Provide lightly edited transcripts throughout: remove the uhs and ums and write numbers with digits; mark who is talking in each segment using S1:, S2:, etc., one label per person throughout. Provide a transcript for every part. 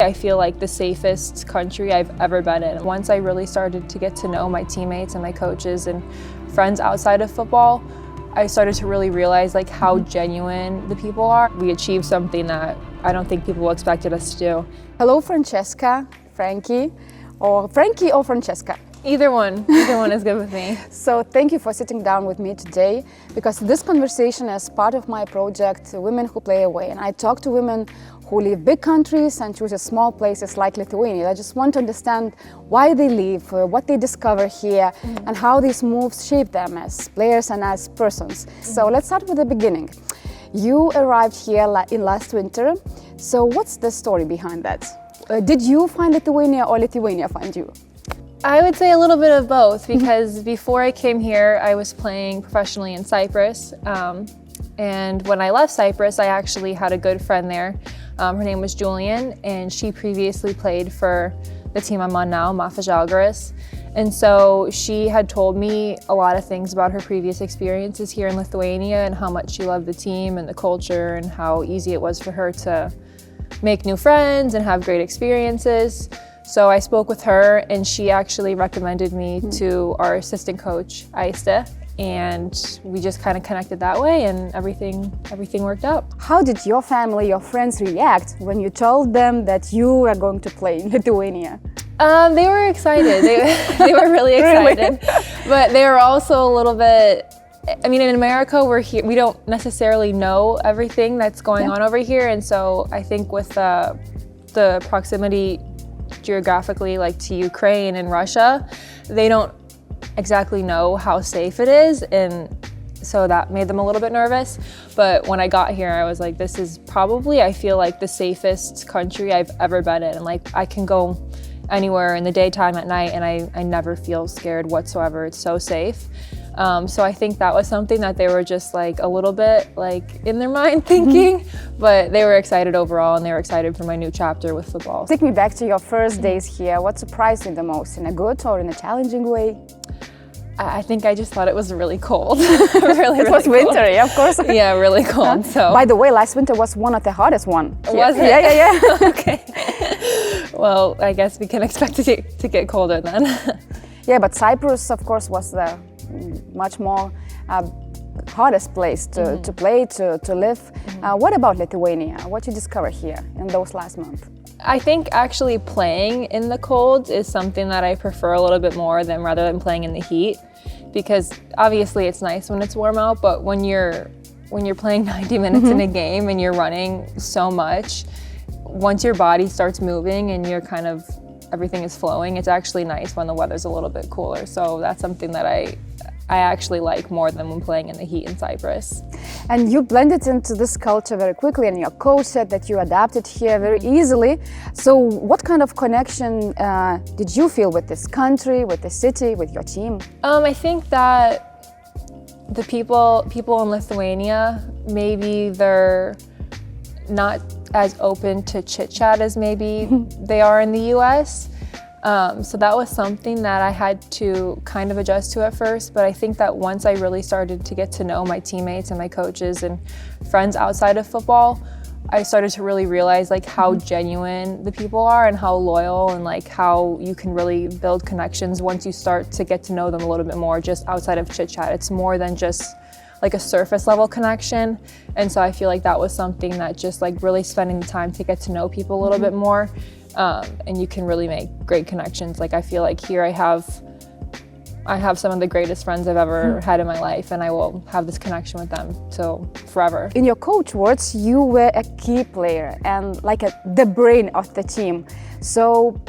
S1: I feel like the safest country I've ever been in. Once I really started to get to know my teammates and my coaches and friends outside of football, I started to really realize like how genuine the people are. We achieved something that I don't think people expected us to do.
S2: Hello, Francesca, Frankie or Francesca.
S1: Either one is good with me.
S2: So thank you for sitting down with me today, because this conversation is part of my project, Women Who Play Away. And I talk to women who leave big countries and choose small places like Lithuania. I just want to understand why they leave, what they discover here, and how these moves shape them as players and as persons. So let's start with the beginning. You arrived here in last winter. So what's the story behind that? Did you find Lithuania or Lithuania find you?
S1: I would say a little bit of both, because before I came here, I was playing professionally in Cyprus. And when I left Cyprus, I actually had a good friend there. Her name was Julian, and she previously played for the team I'm on now, Mafa Žalgiris. And so she had told me a lot of things about her previous experiences here in Lithuania and how much she loved the team and the culture and how easy it was for her to make new friends and have great experiences. So I spoke with her, and she actually recommended me to our assistant coach, Aiste, and we just kind of connected that way, and everything worked out.
S2: How did your family, your friends react when you told them that you are going to play in Lithuania?
S1: They were excited. They were really excited, but they were also a little bit. I mean, in America, we're here. We don't necessarily know everything that's going on over here, and so I think with the proximity geographically, like to Ukraine and Russia, they don't exactly know how safe it is, and so that made them a little bit nervous. But when I got here, I was like, this is probably, I feel like, the safest country I've ever been in. And like, I can go anywhere in the daytime, at night, and I never feel scared whatsoever. It's so safe. So I think that was something that they were just like a little bit like in their mind thinking, but they were excited overall, and they were excited for my new chapter with football.
S2: Take me back to your first days here. What surprised you the most, in a good or in a challenging way?
S1: I think I just thought it was really cold. It
S2: was winter, yeah, of course.
S1: Yeah, really cold. So.
S2: By the way, last winter was one of the hottest ones.
S1: Was it?
S2: Yeah.
S1: Okay. Well, I guess we can expect to get colder then.
S2: Yeah, but Cyprus, of course, was the much more hottest place to play, to live. What about Lithuania? What you discover here in those last months?
S1: I think actually playing in the cold is something that I prefer a little bit more rather than playing in the heat, because obviously it's nice when it's warm out, but when you're playing 90 minutes in a game and you're running so much, once your body starts moving and you're kind of everything is flowing, it's actually nice when the weather's a little bit cooler. So that's something that I actually like more than when playing in the heat in Cyprus.
S2: And you blended into this culture very quickly, and your coach said that you adapted here very easily. So what kind of connection did you feel with this country, with the city, with your team?
S1: I think that the people in Lithuania, maybe they're not as open to chit-chat as maybe they are in the US. So that was something that I had to kind of adjust to at first, but I think that once I really started to get to know my teammates and my coaches and friends outside of football, I started to really realize like how genuine the people are and how loyal, and like how you can really build connections once you start to get to know them a little bit more just outside of chit-chat. It's more than just like a surface level connection. And so I feel like that was something that just like really spending the time to get to know people a little bit more. And you can really make great connections. Like I feel like here I have some of the greatest friends I've ever had in my life, and I will have this connection with them till forever.
S2: In your coach words, you were a key player and like the brain of the team. So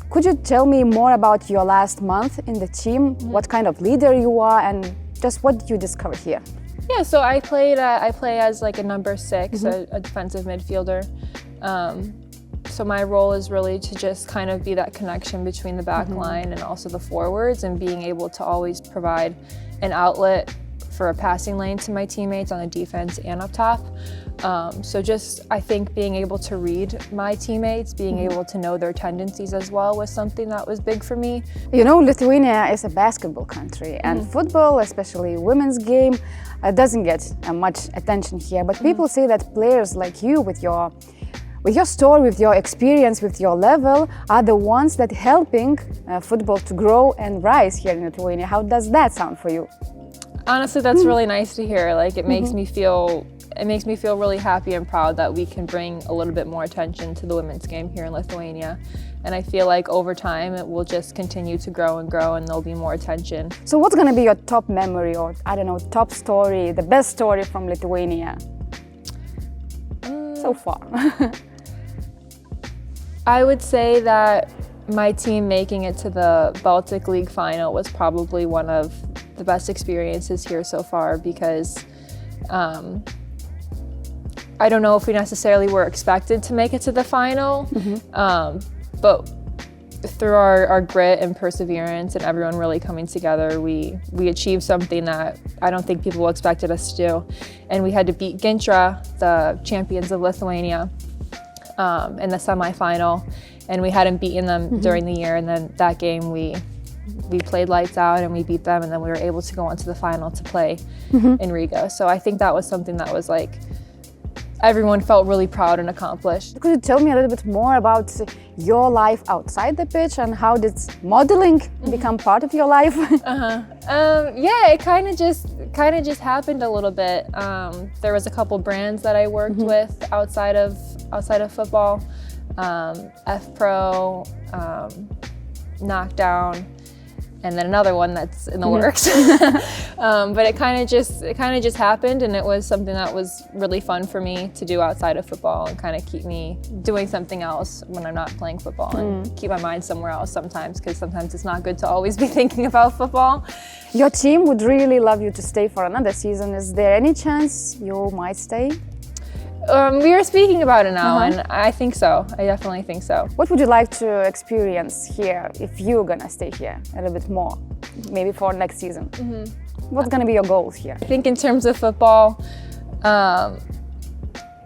S2: could you tell me more about your last month in the team? What kind of leader you are, and just what did you discover here?
S1: Yeah, so I play as like a number 6, a defensive midfielder. So my role is really to just kind of be that connection between the back line and also the forwards, and being able to always provide an outlet for a passing lane to my teammates on the defense and up top. So just, I think being able to read my teammates, being able to know their tendencies as well was something that was big for me.
S2: You know, Lithuania is a basketball country, and football, especially women's game, doesn't get much attention here. But people say that players like you, with your with your story, with your experience, with your level, are the ones that helping football to grow and rise here in Lithuania. How does that sound for you?
S1: Honestly, that's really nice to hear. Like, it makes me feel really happy and proud that we can bring a little bit more attention to the women's game here in Lithuania. And I feel like over time it will just continue to grow and there'll be more attention.
S2: So what's going to be your top memory, or I don't know, top story, the best story from Lithuania so far?
S1: I would say that my team making it to the Baltic League final was probably one of the best experiences here so far, because I don't know if we necessarily were expected to make it to the final, but through our grit and perseverance and everyone really coming together, we achieved something that I don't think people expected us to do. And we had to beat Gintra, the champions of Lithuania, in the semifinal, and we hadn't beaten them during the year. And then that game we played lights out and we beat them, and then we were able to go on to the final to play in Riga. So I think that was something that was like, everyone felt really proud and accomplished.
S2: Could you tell me a little bit more about your life outside the pitch, and how did modeling become part of your life?
S1: Yeah, it kind of just happened a little bit. There was a couple brands that I worked with outside of football, F-Pro, Knockdown, and then another one that's in the works. But it kind of just happened, and it was something that was really fun for me to do outside of football and kind of keep me doing something else when I'm not playing football, and keep my mind somewhere else sometimes, because sometimes it's not good to always be thinking about football.
S2: Your team would really love you to stay for another season. Is there any chance you might stay?
S1: We are speaking about it now, and I think so. I definitely think so.
S2: What would you like to experience here if you're gonna stay here a little bit more, maybe for next season? What's gonna be your goals here?
S1: I think in terms of football,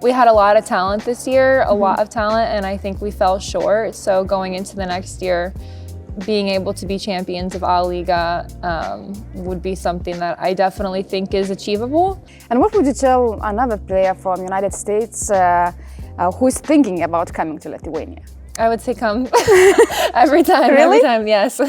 S1: we had a lot of talent this year, a lot of talent, and I think we fell short. So going into the next year, being able to be champions of A-Liga would be something that I definitely think is achievable.
S2: And what would you tell another player from United States who is thinking about coming to Lithuania?
S1: I would say come every time,
S2: Really?
S1: every time, yes.